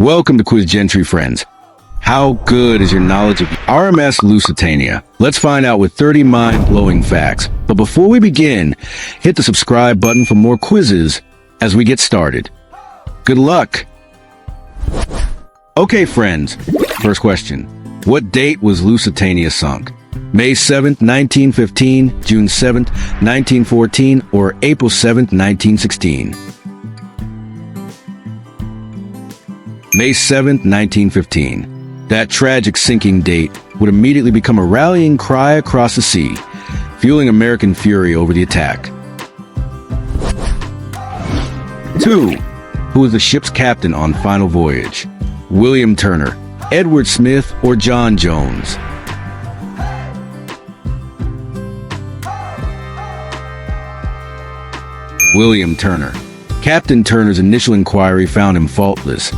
Welcome to Quiz Gentry, friends. How good is your knowledge of RMS Lusitania? Let's find out with 30 mind-blowing facts. But before we begin, hit the subscribe button for more quizzes as we get started. Good luck! Okay, friends. First question. What date was Lusitania sunk? May 7th, 1915, June 7th, 1914, or April 7th, 1916? May 7th, 1915. That tragic sinking date would immediately become a rallying cry across the sea, fueling American fury over the attack. 2. Who was the ship's captain on final voyage? William Turner, Edward Smith, or John Jones? William Turner. Captain Turner's initial inquiry found him faultless,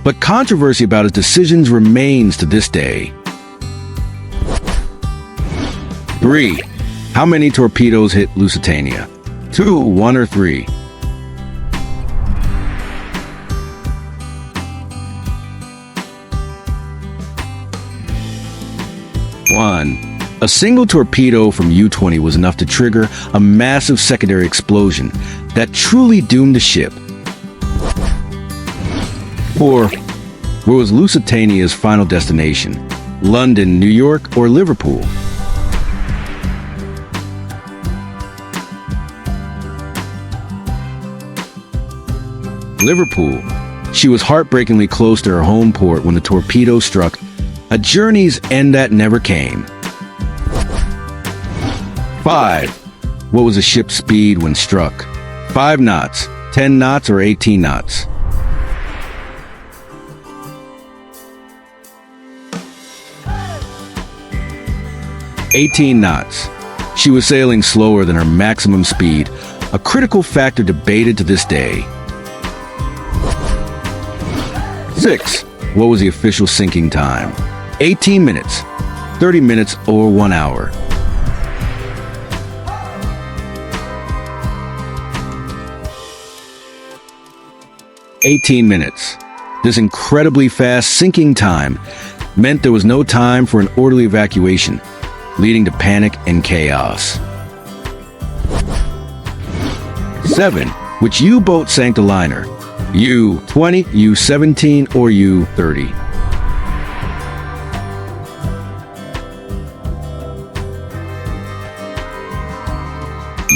but controversy about his decisions remains to this day. 3. How many torpedoes hit Lusitania? 2, 1, or 3? 1. A single torpedo from U-20 was enough to trigger a massive secondary explosion that truly doomed the ship. 4. Where was Lusitania's final destination? London, New York, or Liverpool? Liverpool. She was heartbreakingly close to her home port when the torpedo struck, a journey's end that never came. 5. What was the ship's speed when struck? 5 knots, 10 knots, or 18 knots? 18 knots. She was sailing slower than her maximum speed, a critical factor debated to this day. 6. What was the official sinking time? 18 minutes, 30 minutes, or 1 hour? 18 minutes. This incredibly fast sinking time meant there was no time for an orderly evacuation, leading to panic and chaos. 7. Which U-boat sank the liner? U-20, U-17, or U-30?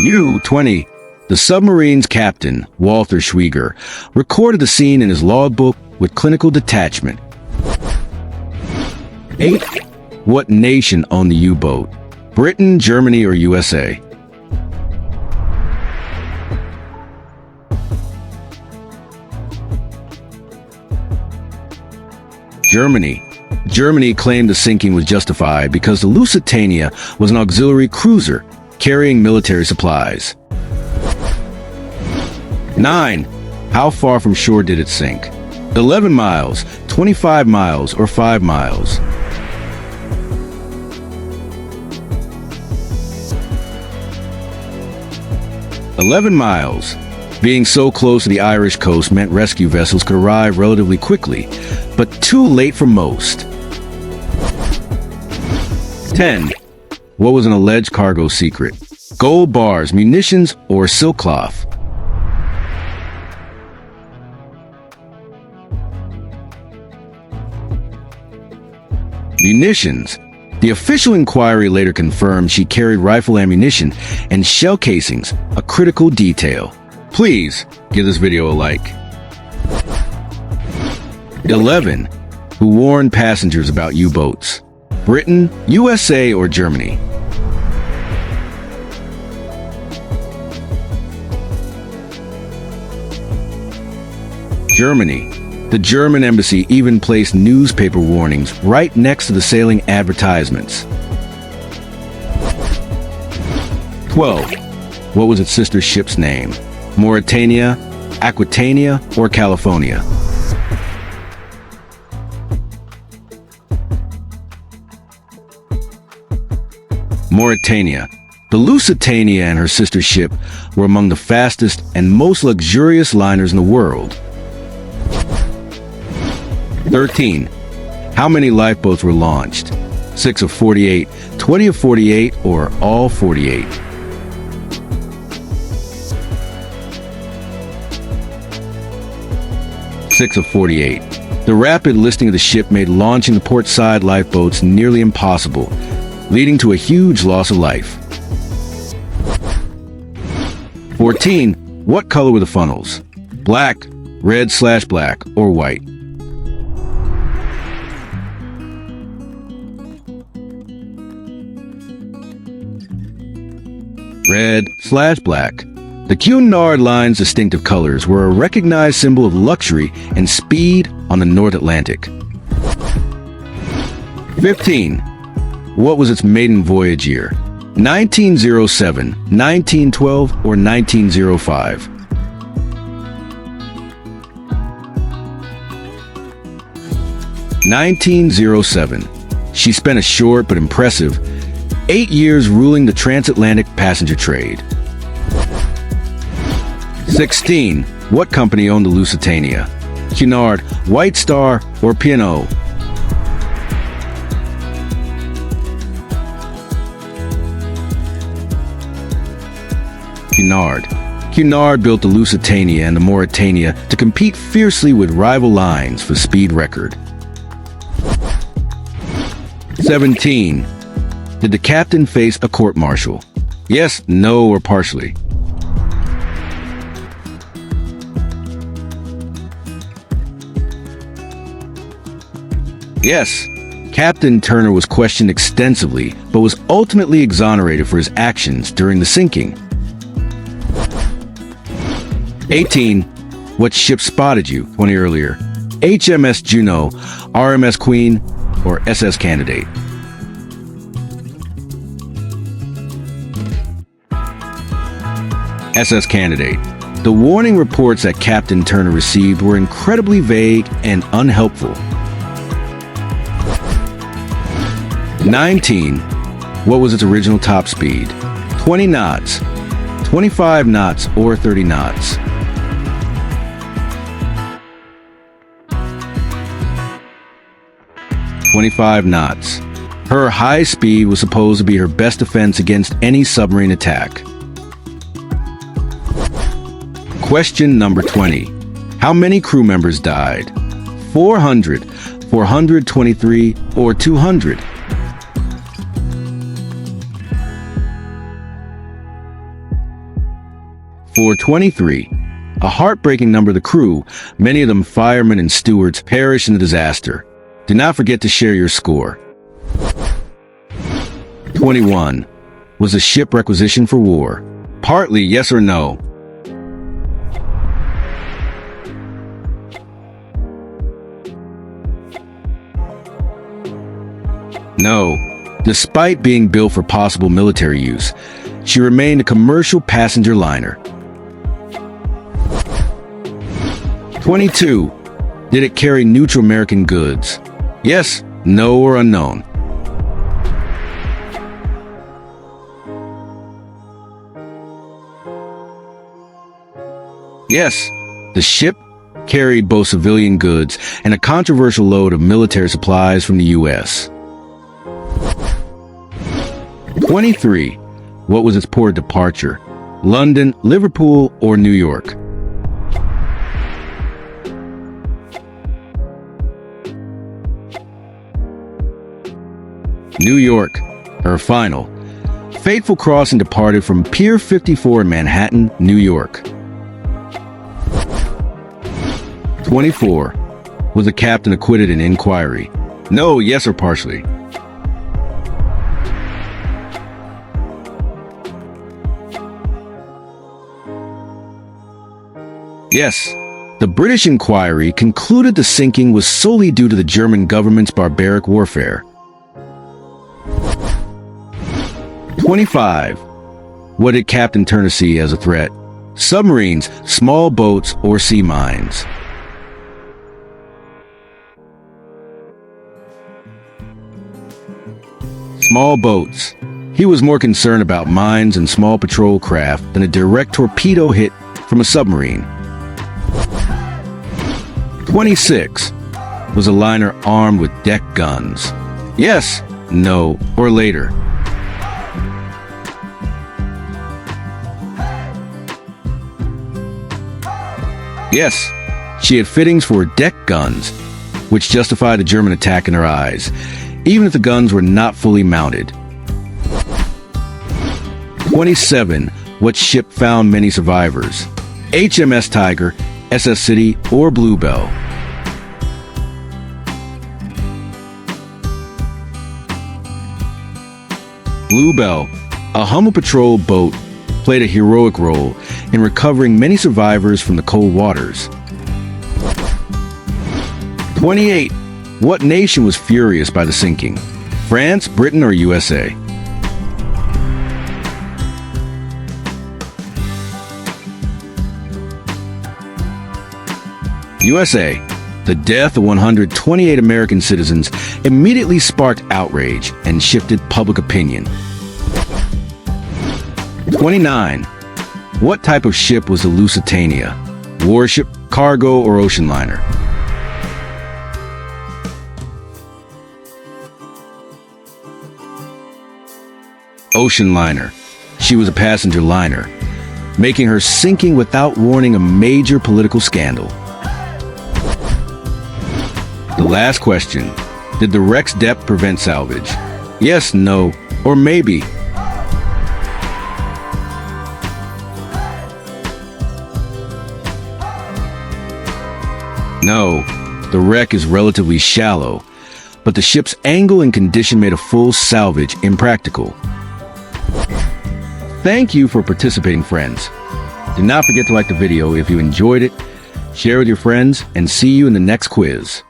U-20. The submarine's captain, Walter Schwieger, recorded the scene in his logbook with clinical detachment. 8. What nation owned the U-boat? Britain, Germany, or USA? Germany. Germany claimed the sinking was justified because the Lusitania was an auxiliary cruiser carrying military supplies. 9. How far from shore did it sink? 11 miles, 25 miles, or 5 miles? 11 miles. Being so close to the Irish coast meant rescue vessels could arrive relatively quickly, but too late for most. 10. What was an alleged cargo secret? Gold bars, munitions, or silk cloth? Munitions. The official inquiry later confirmed she carried rifle ammunition and shell casings, a critical detail. Please give this video a like. 11. Who warned passengers about U-boats? Britain, USA, or Germany? Germany. The German embassy even placed newspaper warnings right next to the sailing advertisements. 12. What was its sister ship's name? Mauritania, Aquitania, or California? Mauritania. The Lusitania and her sister ship were among the fastest and most luxurious liners in the world. 13. How many lifeboats were launched? 6 of 48, 20 of 48, or all 48? Six of 48. The rapid listing of the ship made launching the port side lifeboats nearly impossible, leading to a huge loss of life. 14. What color were the funnels? Black, red/black, or white? Red/black. The Cunard Line's distinctive colors were a recognized symbol of luxury and speed on the North Atlantic. 15. What was its maiden voyage year? 1907, 1912, or 1905? (1907). She spent a short but impressive 8 years ruling the transatlantic passenger trade. 16. What company owned the Lusitania? Cunard, White Star, or P&O? Cunard. Cunard built the Lusitania and the Mauritania to compete fiercely with rival lines for speed record. 17. Did the captain face a court-martial? Yes, no, or partially? Yes. Captain Turner was questioned extensively, but was ultimately exonerated for his actions during the sinking. 18. What ship spotted you 20 earlier? HMS Juno, RMS Queen, or SS Candidate? SS Candidate. The warning reports that Captain Turner received were incredibly vague and unhelpful. 19. What was its original top speed? 20 knots, 25 knots, or 30 knots? (25 knots). Her high speed was supposed to be her best defense against any submarine attack. Question number 20. How many crew members died? 400, 423, or 200? (423). A heartbreaking number of the crew, many of them firemen and stewards, perished in the disaster. Do not forget to share your score. 21. Was the ship requisitioned for war? Partly, yes or no? No. Despite being built for possible military use, she remained a commercial passenger liner. 22. Did it carry neutral American goods? Yes, no, or unknown? Yes, the ship carried both civilian goods and a controversial load of military supplies from the U.S. 23. What was its port of departure? London, Liverpool, or New York? New York, her final. Fateful crossing departed from Pier 54 in Manhattan, New York. 24. Was the captain acquitted in inquiry? No, yes, or partially? Yes. The British inquiry concluded the sinking was solely due to the German government's barbaric warfare. 25. What did Captain Turner see as a threat? Submarines, small boats, or sea mines? Small boats. He was more concerned about mines and small patrol craft than a direct torpedo hit from a submarine. 26. was a liner armed with deck guns? Yes, no, or later. Yes, she had fittings for deck guns, which justified the German attack in her eyes, even if the guns were not fully mounted. 27. What ship found many survivors? HMS Tiger, SS City, or Bluebell? Bluebell, a humble patrol boat, played a heroic role in recovering many survivors from the cold waters. 28. What nation was furious by the sinking? France, Britain, or USA? USA. The death of 128 American citizens immediately sparked outrage and shifted public opinion. 29. What type of ship was the Lusitania? Warship, cargo, or ocean liner? Ocean liner. She was a passenger liner, making her sinking without warning a major political scandal. The last question. Did the wreck's depth prevent salvage? Yes, no, or maybe. No, the wreck is relatively shallow, but the ship's angle and condition made a full salvage impractical. Thank you for participating, friends. Do not forget to like the video if you enjoyed it, share with your friends, and see you in the next quiz.